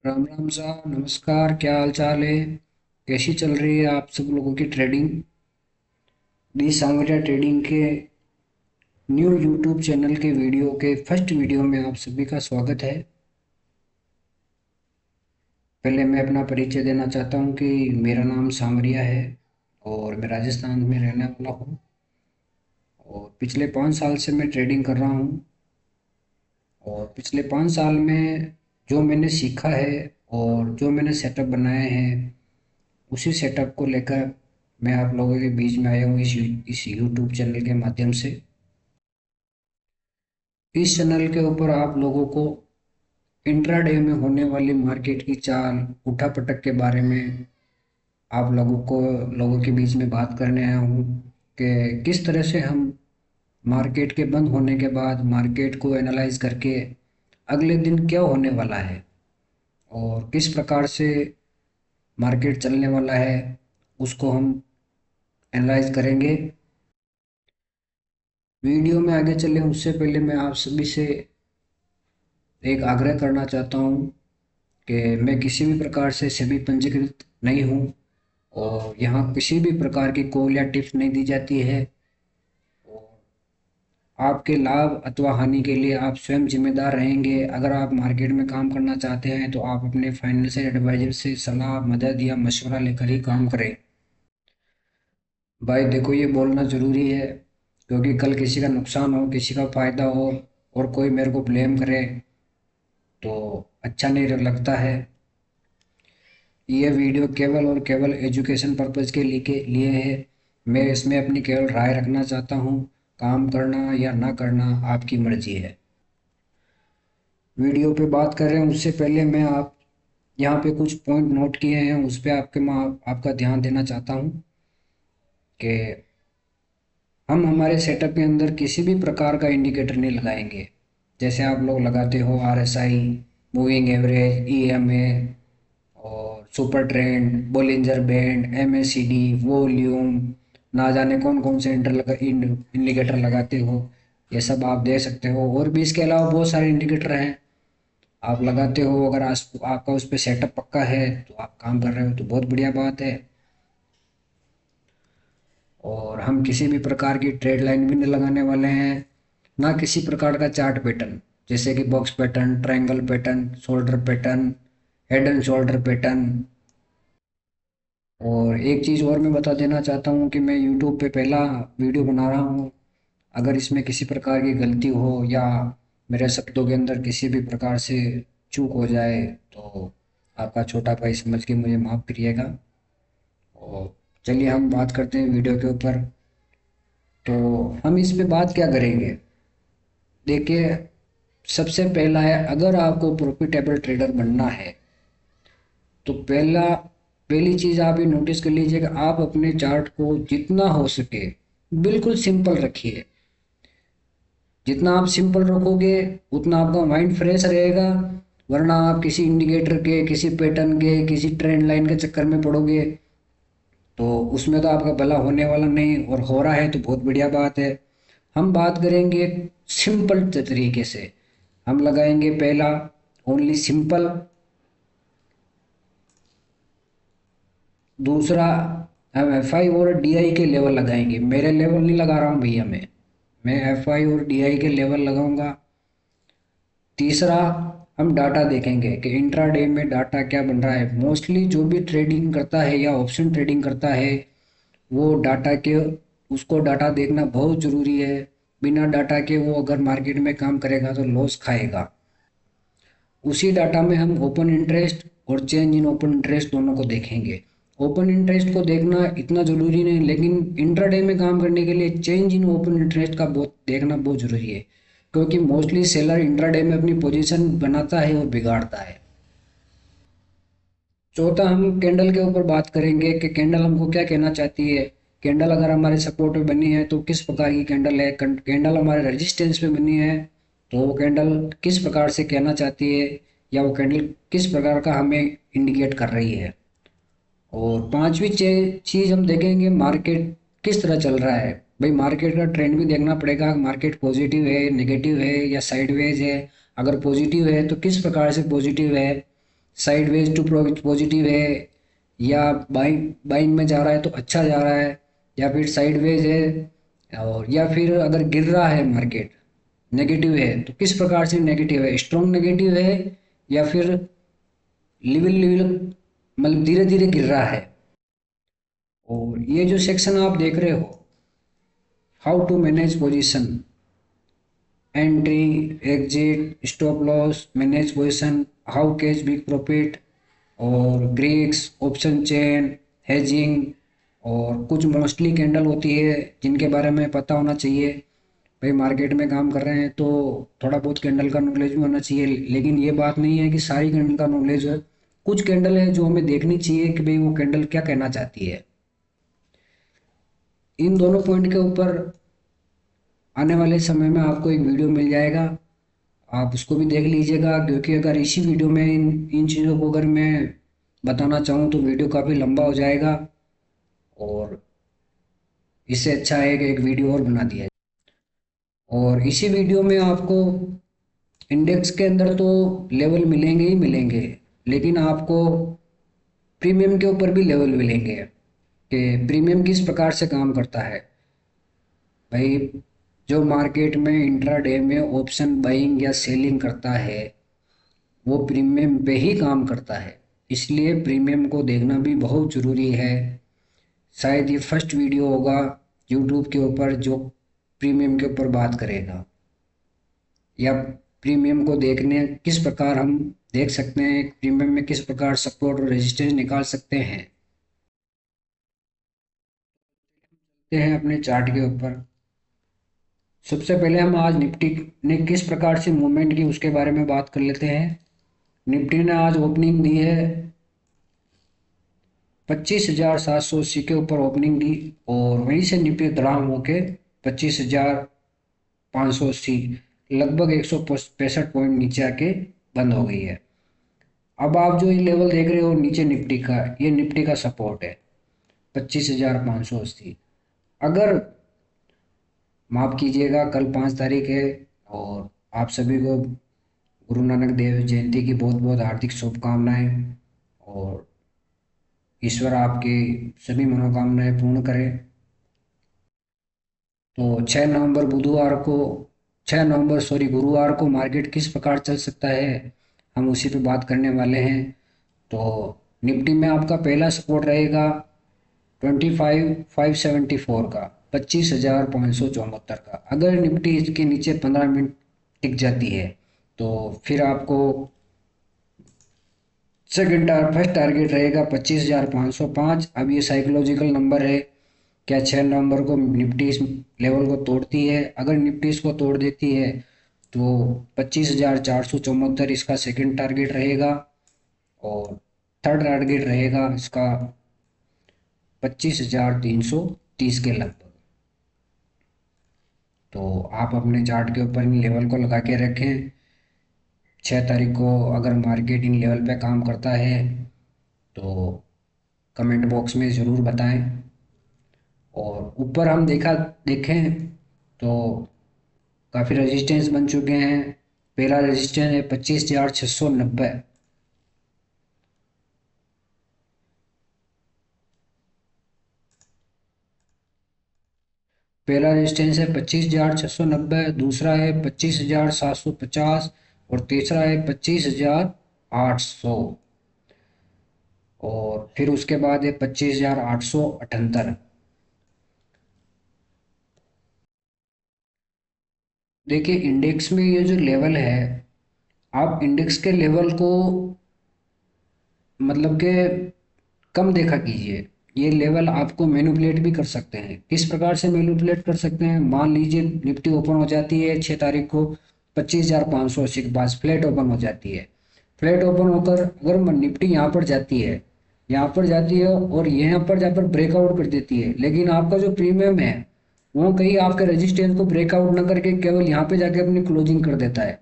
राम राम सा नमस्कार। क्या हाल चाल है? कैसी चल रही है आप सब लोगों की ट्रेडिंग? दी सांवरिया ट्रेडिंग के न्यू यूट्यूब चैनल के वीडियो के फर्स्ट वीडियो में आप सभी का स्वागत है। पहले मैं अपना परिचय देना चाहता हूं कि मेरा नाम सांवरिया है और मैं राजस्थान में रहने वाला हूं और पिछले 5 साल से मैं ट्रेडिंग कर रहा हूं। और पिछले 5 साल में जो मैंने सीखा है और जो मैंने सेटअप बनाए हैं, उसी सेटअप को लेकर मैं आप लोगों के बीच में आया हूँ इस यूट्यूब चैनल के माध्यम से। इस चैनल के ऊपर आप लोगों को इंट्राडे में होने वाली मार्केट की चाल, उठापटक के बारे में आप लोगों के बीच में बात करने आया हूँ कि किस तरह से हम मार्केट के बंद होने के बाद मार्केट को एनालाइज करके अगले दिन क्या होने वाला है और किस प्रकार से मार्केट चलने वाला है, उसको हम एनालाइज करेंगे। वीडियो में आगे चले उससे पहले मैं आप सभी से एक आग्रह करना चाहता हूँ कि मैं किसी भी प्रकार से सेबी पंजीकृत नहीं हूँ और यहाँ किसी भी प्रकार की कॉल या टिप्स नहीं दी जाती है। आपके लाभ अथवा हानि के लिए आप स्वयं जिम्मेदार रहेंगे। अगर आप मार्केट में काम करना चाहते हैं तो आप अपने फाइनेंशियल एडवाइजर से सलाह, मदद या मशवरा लेकर ही काम करें। भाई देखो, ये बोलना ज़रूरी है क्योंकि कल किसी का नुकसान हो, किसी का फायदा हो और कोई मेरे को ब्लेम करे तो अच्छा नहीं लगता है। ये वीडियो केवल और केवल एजुकेशन पर्पज़ के लिए है। मैं इसमें अपनी केवल राय रखना चाहता हूँ। काम करना या ना करना आपकी मर्जी है। वीडियो पे बात कर रहे हैं उससे पहले मैं आप यहाँ पे कुछ पॉइंट नोट किए हैं, उस पे आपका ध्यान देना चाहता हूँ कि हम हमारे सेटअप के अंदर किसी भी प्रकार का इंडिकेटर नहीं लगाएंगे। जैसे आप लोग लगाते हो RSI, मूविंग एवरेज, EMA और super trend, Bollinger band, MACD, volume, ना जाने कौन कौन से इंडिकेटर लगाते हो। ये सब आप दे सकते हो और भी इसके अलावा बहुत सारे इंडिकेटर हैं आप लगाते हो। अगर आपका उस पर सेटअप पक्का है तो आप काम कर रहे हो तो बहुत बढ़िया बात है। और हम किसी भी प्रकार की ट्रेड लाइन भी नहीं लगाने वाले हैं, ना किसी प्रकार का चार्ट पैटर्न, जैसे कि box pattern, triangle pattern, shoulder pattern, head and shoulder pattern. और एक चीज़ और मैं बता देना चाहता हूँ कि मैं यूट्यूब पे पहला वीडियो बना रहा हूँ। अगर इसमें किसी प्रकार की गलती हो या मेरे शब्दों के अंदर किसी भी प्रकार से चूक हो जाए तो आपका छोटा भाई समझ के मुझे माफ़ करिएगा। और चलिए हम बात करते हैं वीडियो के ऊपर। तो हम इस पे बात क्या करेंगे? देखिए, सबसे पहला है, अगर आपको प्रॉफिटेबल ट्रेडर बनना है तो पहली चीज़ आप ये नोटिस कर लीजिए कि आप अपने चार्ट को जितना हो सके बिल्कुल सिंपल रखिए। जितना आप सिंपल रखोगे उतना आपका माइंड फ्रेश रहेगा। वरना आप किसी इंडिकेटर के, किसी पैटर्न के, किसी ट्रेंड लाइन के चक्कर में पड़ोगे तो उसमें तो आपका भला होने वाला नहीं, और हो रहा है तो बहुत बढ़िया बात है। हम बात करेंगे सिंपल तरीके से। हम लगाएंगे पहला ओनली सिंपल। दूसरा, हम FI और DI के लेवल लगाएंगे। मेरे लेवल नहीं लगा रहा हूँ भैया, मैं FI और DI के लेवल लगाऊंगा। तीसरा, हम डाटा देखेंगे कि इंट्राडे में डाटा क्या बन रहा है। मोस्टली जो भी ट्रेडिंग करता है या ऑप्शन ट्रेडिंग करता है वो डाटा के उसको डाटा देखना बहुत ज़रूरी है। बिना डाटा के वो अगर मार्केट में काम करेगा तो लॉस खाएगा। उसी डाटा में हम ओपन इंटरेस्ट और चेंज इन ओपन इंटरेस्ट दोनों को देखेंगे। ओपन इंटरेस्ट को देखना इतना ज़रूरी नहीं, लेकिन इंट्राडे में काम करने के लिए चेंज इन ओपन इंटरेस्ट का बहुत देखना बहुत ज़रूरी है, क्योंकि मोस्टली सेलर इंट्राडे में अपनी पोजीशन बनाता है और बिगाड़ता है। चौथा, हम कैंडल के ऊपर बात करेंगे कि कैंडल हमको क्या कहना चाहती है। कैंडल अगर हमारे सपोर्ट पे बनी है तो किस प्रकार की कैंडल है। कैंडल हमारे रेजिस्टेंस पे बनी है तो वो कैंडल किस प्रकार से कहना चाहती है, या वो कैंडल किस प्रकार का हमें इंडिकेट कर रही है। और पांचवी चीज हम देखेंगे मार्केट किस तरह चल रहा है। भाई मार्केट का ट्रेंड भी देखना पड़ेगा, मार्केट पॉजिटिव है, नेगेटिव है या साइडवेज है। अगर पॉजिटिव है तो किस प्रकार से पॉजिटिव है, साइडवेज टू पॉजिटिव है, या बाइंग बाइंग में जा रहा है तो अच्छा जा रहा है, या फिर साइडवेज है, और या फिर अगर गिर रहा है मार्केट नेगेटिव है तो किस प्रकार से नेगेटिव है, स्ट्रॉन्ग नेगेटिव है या फिर लिविल लिविल मतलब धीरे धीरे गिर रहा है। और ये जो सेक्शन आप देख रहे हो, how to manage position, entry, exit, stop loss, manage position, how catch big profit, और ग्रीक्स, ऑप्शन चेन, हेजिंग, और कुछ मोस्टली कैंडल होती है जिनके बारे में पता होना चाहिए। भाई मार्केट में काम कर रहे हैं तो थोड़ा बहुत कैंडल का नॉलेज भी होना चाहिए, लेकिन ये बात नहीं है कि सारी कैंडल का नॉलेज है। कुछ कैंडल है जो हमें देखनी चाहिए कि भाई वो कैंडल क्या कहना चाहती है। इन दोनों पॉइंट के ऊपर आने वाले समय में आपको एक वीडियो मिल जाएगा, आप उसको भी देख लीजिएगा, क्योंकि अगर इसी वीडियो में इन इन चीज़ों को अगर मैं बताना चाहूँ तो वीडियो काफ़ी लंबा हो जाएगा, और इससे अच्छा है कि एक वीडियो और बना दिया जाए। और इसी वीडियो में आपको इंडेक्स के अंदर तो लेवल मिलेंगे ही मिलेंगे, लेकिन आपको प्रीमियम के ऊपर भी लेवल मिलेंगे कि प्रीमियम किस प्रकार से काम करता है। भाई जो मार्केट में इंट्राडे में ऑप्शन बाइंग या सेलिंग करता है वो प्रीमियम पे ही काम करता है, इसलिए प्रीमियम को देखना भी बहुत ज़रूरी है। शायद ये फर्स्ट वीडियो होगा यूट्यूब के ऊपर जो प्रीमियम के ऊपर बात करेगा, या प्रीमियम को देखने किस प्रकार हम देख सकते हैं, प्रीमियम में किस प्रकार सपोर्ट और रेजिस्टेंस निकाल सकते हैं। ते हैं अपने चार्ट के ऊपर। सबसे पहले हम आज निफ्टी ने किस प्रकार से मूवमेंट की उसके बारे में बात कर लेते हैं। निफ्टी ने आज ओपनिंग दी है 25,780 के ऊपर ओपनिंग दी, और वहीं से निफ्टी धड़ाम होके 25,580 लगभग 165 पॉइंट नीचे आके बंद हो गई है। अब आप जो ये लेवल देख रहे हो नीचे निफ्टी का, ये निफ्टी का सपोर्ट है 25,580। अगर माफ कीजिएगा कल 5 तारीख है, और आप सभी को गुरु नानक देव जयंती की बहुत बहुत हार्दिक शुभकामनाएं, और ईश्वर आपकी सभी मनोकामनाएं पूर्ण करे। तो 6 नवंबर गुरुवार को मार्केट किस प्रकार चल सकता है हम उसी पे बात करने वाले हैं। तो निफ्टी में आपका पहला सपोर्ट रहेगा 25,574 का, 25,574 का। अगर निफ्टी इसके नीचे 15 मिनट टिक जाती है तो फिर आपको फर्स्ट टारगेट रहेगा 25,505। अब ये साइकोलॉजिकल नंबर है, क्या 6 नवंबर को निफ्टी इस लेवल को तोड़ती है। अगर निफ्टी इसको तोड़ देती है तो 25,474 इसका सेकंड टारगेट रहेगा, और थर्ड टारगेट रहेगा इसका 25,330 के लगभग। तो आप अपने चार्ट के ऊपर इन लेवल को लगा के रखें। 6 तारीख को अगर मार्केट इन लेवल पे काम करता है तो कमेंट बॉक्स में ज़रूर बताएं। और ऊपर हम देखें तो काफ़ी रेजिस्टेंस बन चुके हैं। पहला रेजिस्टेंस है 25,690, पहला रेजिस्टेंस है 25,690, दूसरा है 25,750, और तीसरा है 25,800, और फिर उसके बाद है 25,878। देखिए इंडेक्स में ये जो लेवल है, आप इंडेक्स के लेवल को मतलब के कम देखा कीजिए। ये लेवल आपको मैनिपुलेट भी कर सकते हैं। किस प्रकार से मैनिपुलेट कर सकते हैं, मान लीजिए निफ्टी ओपन हो जाती है 6 तारीख को 25,580 के पास फ्लैट ओपन हो जाती है। फ्लैट ओपन होकर अगर निफ्टी यहाँ पर जाती है, यहाँ पर जाती है और यहाँ पर जाकर ब्रेकआउट कर देती है, लेकिन आपका जो प्रीमियम है वो कहीं आपके रेजिस्टेंस को ब्रेकआउट ना करके केवल यहाँ पे जाके अपनी क्लोजिंग कर देता है,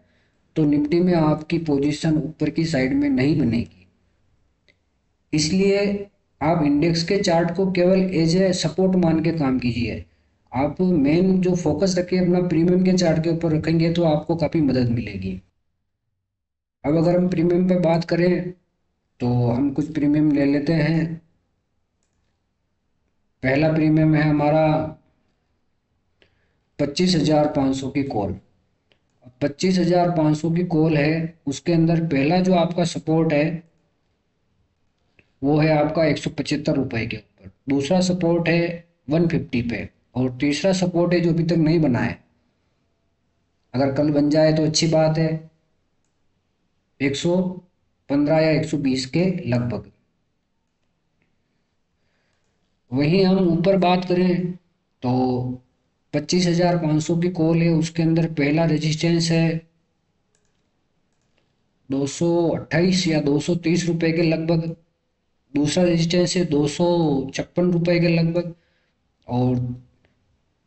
तो निफ्टी में आपकी पोजीशन ऊपर की साइड में नहीं बनेगी। इसलिए आप इंडेक्स के चार्ट को केवल एज ए सपोर्ट मान के काम कीजिए। आप मेन जो फोकस रखें अपना प्रीमियम के चार्ट के ऊपर रखेंगे तो आपको काफ़ी मदद मिलेगी। अब अगर हम प्रीमियम पे बात करें तो हम कुछ प्रीमियम ले लेते हैं। पहला प्रीमियम है हमारा 25,500 की कॉल। 25,500 की कॉल है, उसके अंदर पहला जो आपका सपोर्ट है वो है आपका 175 रुपये के ऊपर। दूसरा सपोर्ट है 150 पे। और तीसरा सपोर्ट है जो अभी तक नहीं बना है, अगर कल बन जाए तो अच्छी बात है, 115 या 120 के लगभग। वहीं हम ऊपर बात करें तो 25,500 की कॉल है, उसके अंदर पहला रेजिस्टेंस है 228 या 230 रुपये के लगभग। दूसरा रेजिस्टेंस है 256 रुपये के लगभग। और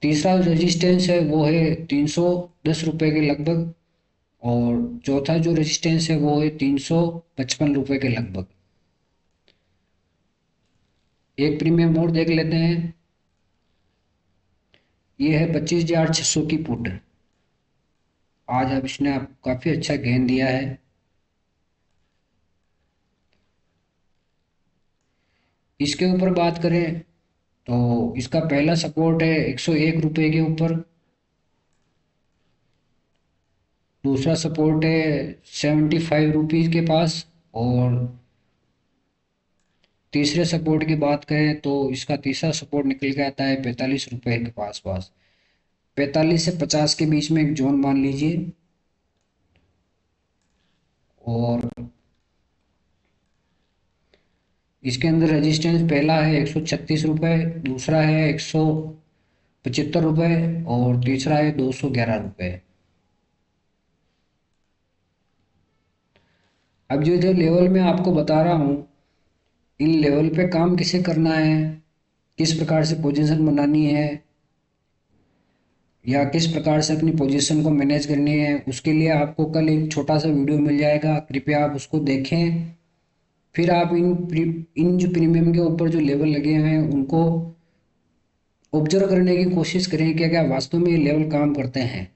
तीसरा रेजिस्टेंस है वो है 310 रुपये के लगभग। और चौथा जो रेजिस्टेंस है वो है 355 रुपये के लगभग। एक प्रीमियम और देख लेते हैं। ये है 25,600 की पुट। आज अब इसने आप काफ़ी अच्छा गेन दिया है। इसके ऊपर बात करें तो इसका पहला सपोर्ट है 101 रुपये के ऊपर। दूसरा सपोर्ट है 75 रुपीज़ के पास। और तीसरे सपोर्ट की बात करें तो इसका तीसरा सपोर्ट निकल के आता है 45 रुपये के पास पास। 45 से 50 के बीच में एक जोन मान लीजिए। और इसके अंदर रेजिस्टेंस पहला है 136 रुपये, दूसरा है 175 रुपये और तीसरा है 211 रुपये। अब जो जो लेवल मैं आपको बता रहा हूँ, इन लेवल पे काम किसे करना है, किस प्रकार से पोजीशन बनानी है या किस प्रकार से अपनी पोजीशन को मैनेज करनी है, उसके लिए आपको कल एक छोटा सा वीडियो मिल जाएगा, कृपया आप उसको देखें। फिर आप इन जो प्रीमियम के ऊपर जो लेवल लगे हुए हैं उनको ऑब्जर्व करने की कोशिश करें कि क्या वास्तव में ये लेवल काम करते हैं।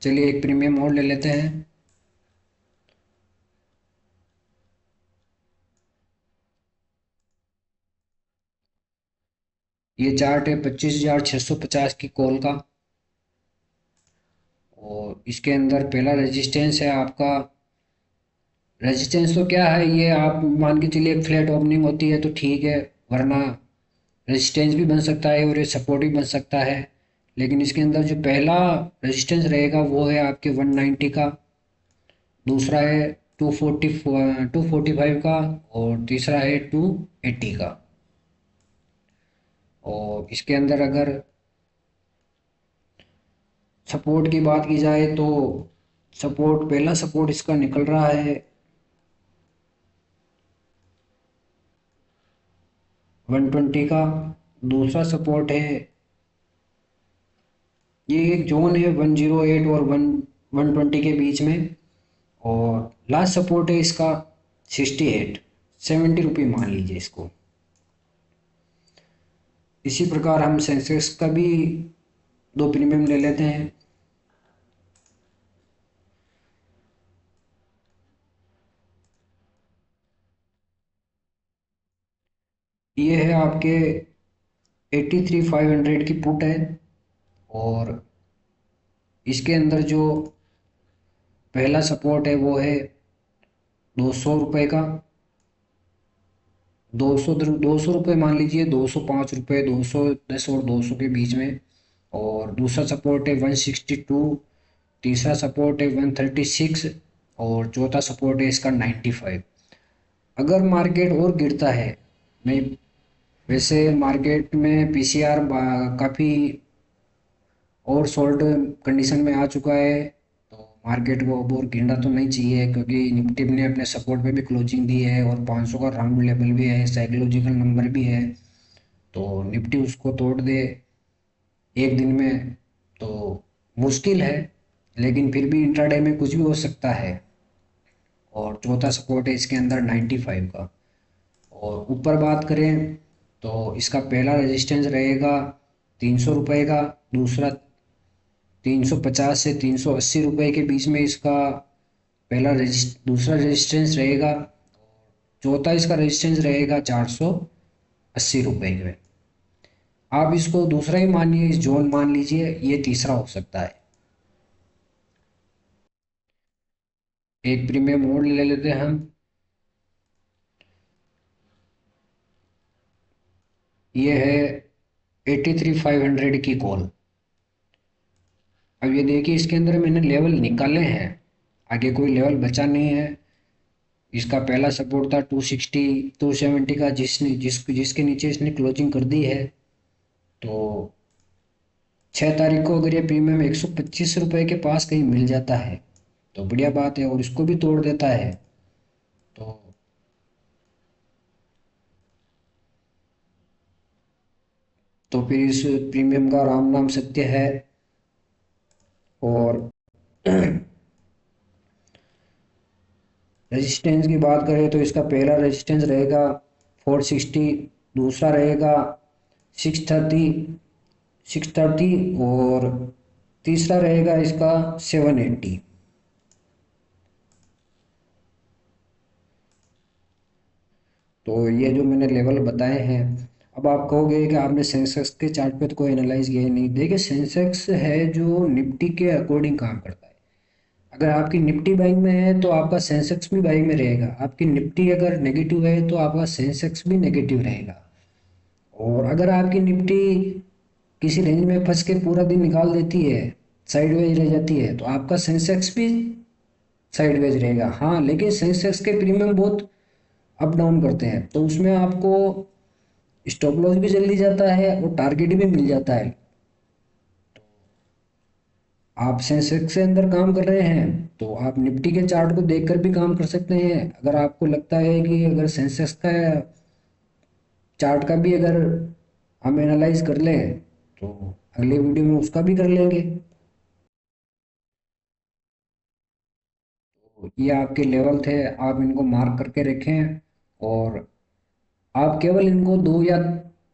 चलिए एक प्रीमियम और ले लेते हैं। ये चार्ट है 25,650 की कॉल का। और इसके अंदर पहला रेजिस्टेंस है आपका, रेजिस्टेंस तो क्या है, ये आप मान के चलिए एक फ्लैट ओपनिंग होती है तो ठीक है, वरना रेजिस्टेंस भी बन सकता है और ये सपोर्ट भी बन सकता है। लेकिन इसके अंदर जो पहला रेजिस्टेंस रहेगा वो है आपके 190 का। दूसरा है 245 का। और तीसरा है 280 का। और इसके अंदर अगर सपोर्ट की बात की जाए तो सपोर्ट, पहला सपोर्ट इसका निकल रहा है 120 का। दूसरा सपोर्ट है, ये एक जोन है 108 और 120 के बीच में। और लास्ट सपोर्ट है इसका 68, 70 रुपये मान लीजिए इसको। इसी प्रकार हम सेंसेक्स का भी दो प्रीमियम ले लेते हैं। ये है आपके 83,500 की पुट है। और इसके अंदर जो पहला सपोर्ट है वो है 200 रुपये का। 200 रुपये मान लीजिए, 205 रुपये, 210 और 200 के बीच में। और दूसरा सपोर्ट है 162। तीसरा सपोर्ट है 136। और चौथा सपोर्ट है इसका 95। अगर मार्केट और गिरता है, मैं वैसे मार्केट में पीसीआर काफ़ी और शॉर्ट कंडीशन में आ चुका है, तो मार्केट को अब और गिरना तो नहीं चाहिए, क्योंकि निफ्टी ने अपने सपोर्ट पे भी क्लोजिंग दी है और 500 का राउंड लेवल भी है, साइकोलॉजिकल नंबर भी है। तो निफ्टी उसको तोड़ दे एक दिन में तो मुश्किल है, लेकिन फिर भी इंट्राडे में कुछ भी हो सकता है। और चौथा सपोर्ट है इसके अंदर 95 का। और ऊपर बात करें तो इसका पहला रेजिस्टेंस रहेगा 300 रुपये का। दूसरा 350 से 380 रुपये के बीच में इसका दूसरा रेजिस्टेंस रहेगा। चौथा इसका रेजिस्टेंस रहेगा 480 रुपये में। आप इसको दूसरा ही मानिए, इस जोन मान लीजिए, ये तीसरा हो सकता है। एक प्रीमियम मोड ले लेते हैं हम। ये है 83,500 की कॉल। अब ये देखिए, इसके अंदर मैंने लेवल निकाले हैं, आगे कोई लेवल बचा नहीं है। इसका पहला सपोर्ट था 260 270 का, जिसके नीचे इसने क्लोजिंग कर दी है। तो 6 तारीख को अगर ये प्रीमियम 125 रुपये के पास कहीं मिल जाता है तो बढ़िया बात है, और इसको भी तोड़ देता है तो फिर इस प्रीमियम का राम नाम सत्य है। और रेजिस्टेंस की बात करें तो इसका पहला रेजिस्टेंस रहेगा 460, दूसरा रहेगा 630 और तीसरा रहेगा इसका 780। तो ये जो मैंने लेवल बताए हैं। अब आप कहोगे कि आपने सेंसेक्स के चार्ट पे तो कोई एनालाइज किया ही नहीं। देखिए, सेंसेक्स है जो निफ्टी के अकॉर्डिंग काम करता है। अगर आपकी निफ्टी बाइंग में है तो आपका सेंसेक्स भी बाइंग में रहेगा। आपकी निफ्टी अगर नेगेटिव है तो आपका सेंसेक्स भी नेगेटिव रहेगा। और अगर आपकी निफ्टी किसी रेंज में फंस के पूरा दिन निकाल देती है, साइडवेज रह जाती है, तो आपका सेंसेक्स भी साइडवेज रहेगा। हाँ, लेकिन सेंसेक्स के प्रीमियम बहुत अप डाउन करते हैं, तो उसमें आपको स्टॉप लॉस भी जल्दी जाता है और टारगेट भी मिल जाता है। आप सेंसेक्स से अंदर काम कर रहे हैं तो आप निफ्टी के चार्ट को देखकर भी काम कर सकते हैं। अगर आपको लगता है कि अगर सेंसेक्स का चार्ट का भी अगर हम एनालाइज कर लें तो अगले वीडियो में उसका भी कर लेंगे। तो ये आपके लेवल थे, आप इनको मार्क करके रखें और आप केवल इनको 2 या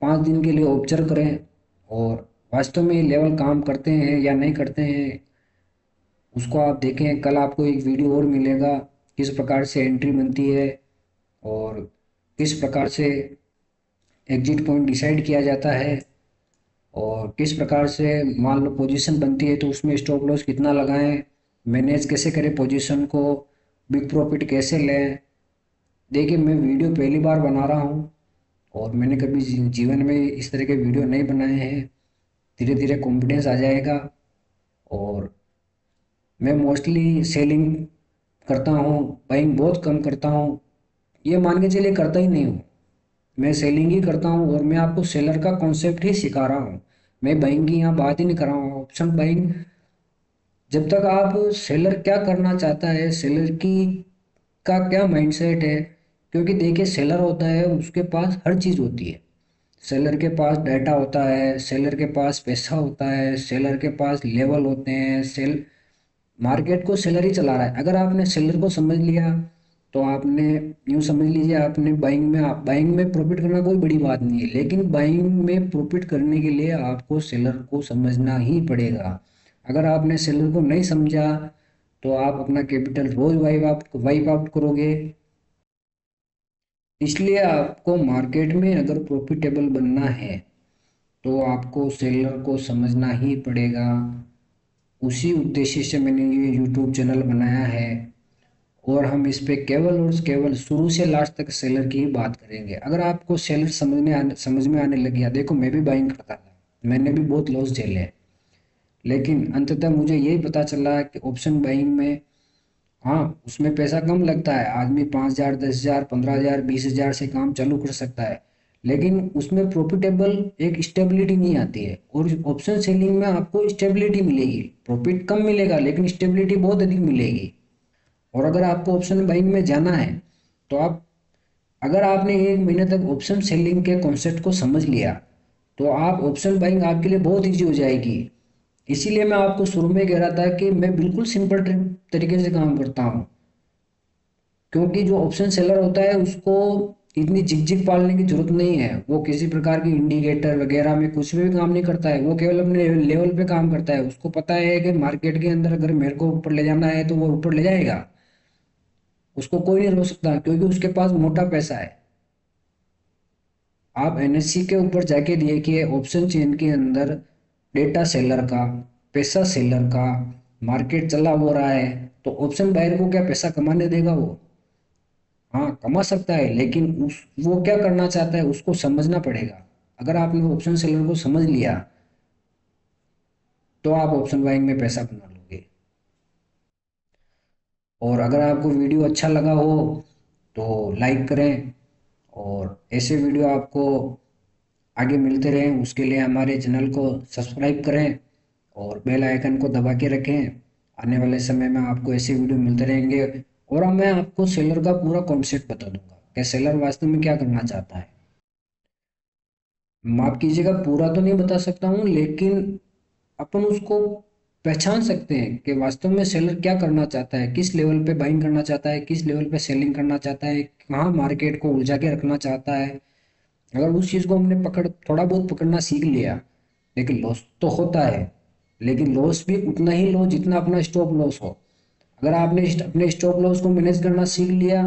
5 दिन के लिए ऑब्जर्व करें। और वास्तव में ये लेवल काम करते हैं या नहीं करते हैं उसको आप देखें। कल आपको एक वीडियो और मिलेगा किस प्रकार से एंट्री बनती है और किस प्रकार से एग्जिट पॉइंट डिसाइड किया जाता है और किस प्रकार से मान लो पोजीशन बनती है तो उसमें स्टॉप लॉस कितना लगाएं, मैनेज कैसे करें पोजीशन को, बिग प्रॉफिट कैसे लें। देखिए, मैं वीडियो पहली बार बना रहा हूँ और मैंने कभी जीवन में इस तरह के वीडियो नहीं बनाए हैं। धीरे धीरे कॉन्फिडेंस आ जाएगा। और मैं मोस्टली सेलिंग करता हूँ, बाइंग बहुत कम करता हूँ। ये मान के चलिए करता ही नहीं हूँ, मैं सेलिंग ही करता हूँ। और मैं आपको सेलर का कॉन्सेप्ट ही सिखा रहा हूँ, मैं बाइंग की यहाँ बात ही नहीं कर रहा हूँ। ऑप्शन बाइंग, जब तक आप सेलर क्या करना चाहता है, सेलर की का क्या माइंडसेट है, क्योंकि देखिए सेलर होता है उसके पास हर चीज़ होती है। सेलर के पास डाटा होता है, सेलर के पास पैसा होता है, सेलर के पास लेवल होते हैं। मार्केट को सेलर ही चला रहा है। अगर आपने सेलर को समझ लिया तो आपने, यूँ समझ लीजिए, आपने बाइंग में प्रॉफिट करना कोई बड़ी बात नहीं है, लेकिन बाइंग में प्रॉफिट करने के लिए आपको सेलर को समझना ही पड़ेगा। अगर आपने सेलर को नहीं समझा तो आप अपना कैपिटल रोज वाइप आउट करोगे। इसलिए आपको मार्केट में अगर प्रॉफिटेबल बनना है तो आपको सेलर को समझना ही पड़ेगा। उसी उद्देश्य से मैंने ये यूट्यूब चैनल बनाया है और हम इस पे केवल और केवल शुरू से लास्ट तक सेलर की ही बात करेंगे। अगर आपको सेलर समझ में आने लग गया, देखो मैं भी बाइंग करता था, मैंने भी बहुत लॉस झेले, लेकिन अंततः मुझे यही पता चला कि ऑप्शन बाइंग में, हाँ, उसमें पैसा कम लगता है। आदमी 5,000 10,000 15,000 20,000 से काम चालू कर सकता है, लेकिन उसमें प्रॉफिटेबल एक स्टेबिलिटी नहीं आती है। और ऑप्शन सेलिंग में आपको स्टेबिलिटी मिलेगी, प्रॉफिट कम मिलेगा लेकिन स्टेबिलिटी बहुत अधिक मिलेगी। और अगर आपको ऑप्शन बाइंग में जाना है तो आप, अगर आपने 1 महीने तक ऑप्शन सेलिंग के कॉन्सेप्ट को समझ लिया तो आप ऑप्शन बाइंग आपके लिए बहुत ईजी हो जाएगी। इसीलिए मैं आपको शुरू में कह रहा था कि मैं बिल्कुल सिंपल तरीके से काम करता हूँ, क्योंकि जो ऑप्शन सेलर होता है उसको इतनी झिकझिक पालने की जरूरत नहीं है। वो किसी प्रकार की इंडिकेटर वगैरह में कुछ भी काम नहीं करता है, वो केवल अपने लेवल पे काम करता है। उसको पता है कि मार्केट के अंदर अगर मेरे को ऊपर ले जाना है तो वो ऊपर ले जाएगा, उसको कोई नहीं रोक सकता क्योंकि उसके पास मोटा पैसा है। आप एनएससी के ऊपर जाके देखिए, ऑप्शन चेन के अंदर डेटा सेलर का, पैसा सेलर का मार्केट चला हो रहा है, तो ऑप्शन बायर को क्या पैसा कमाने देगा वो? हाँ, कमा सकता है, लेकिन उस वो क्या करना चाहता है उसको समझना पड़ेगा। अगर आपने ऑप्शन सेलर को समझ लिया तो आप ऑप्शन बाइंग में पैसा बना लोगे। और अगर आपको वीडियो अच्छा लगा हो तो लाइक करें, और ऐसे वीडियो आपको आगे मिलते रहें उसके लिए हमारे चैनल को सब्सक्राइब करें और बेल आइकन को दबा के रखें। आने वाले समय में आपको ऐसे वीडियो मिलते रहेंगे। और अब मैं आपको सेलर का पूरा कॉन्सेप्ट बता दूंगा कि सेलर वास्तव में क्या करना चाहता है। माफ कीजिएगा, पूरा तो नहीं बता सकता हूँ, लेकिन अपन उसको पहचान सकते हैं कि वास्तव में सेलर क्या करना चाहता है, किस लेवल पे बाइंग करना चाहता है, किस लेवल पे सेलिंग करना चाहता है, कहाँ मार्केट को उलझा के रखना चाहता है। अगर उस चीज़ को हमने थोड़ा बहुत पकड़ना सीख लिया, लेकिन लॉस तो होता है, लेकिन लॉस भी उतना ही लो जितना अपना स्टॉप लॉस हो। अगर आपने अपने स्टॉप लॉस को मैनेज करना सीख लिया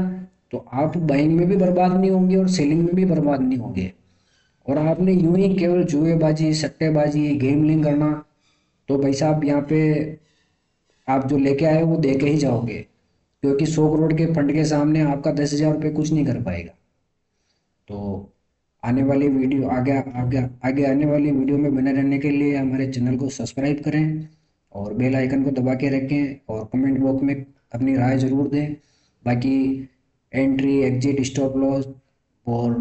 तो आप बाइंग में भी बर्बाद नहीं होंगे और सेलिंग में भी बर्बाद नहीं होंगे। और आपने यूं ही केवल जुएबाजी, सट्टेबाजी, गेमलिंग करना, तो भाई साहब यहाँ पे आप जो लेके आए हो वो दे के ही जाओगे, क्योंकि 100 करोड़ के फंड के सामने आपका 10,000 रुपये कुछ नहीं कर पाएगा। तो आने वाली वीडियो आगे आगे आगे आने वाली वीडियो में बने रहने के लिए हमारे चैनल को सब्सक्राइब करें और बेल आइकन को दबा के रखें, और कमेंट बॉक्स में अपनी राय ज़रूर दें। बाकी एंट्री, एग्जिट, स्टॉप लॉस और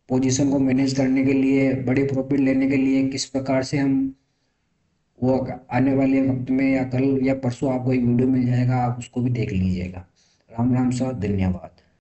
पोजीशन को मैनेज करने के लिए, बड़े प्रॉफिट लेने के लिए किस प्रकार से हम, वो आने वाले वक्त में या कल या परसों आपको एक वीडियो मिल जाएगा, आप उसको भी देख लीजिएगा। राम राम सर, धन्यवाद।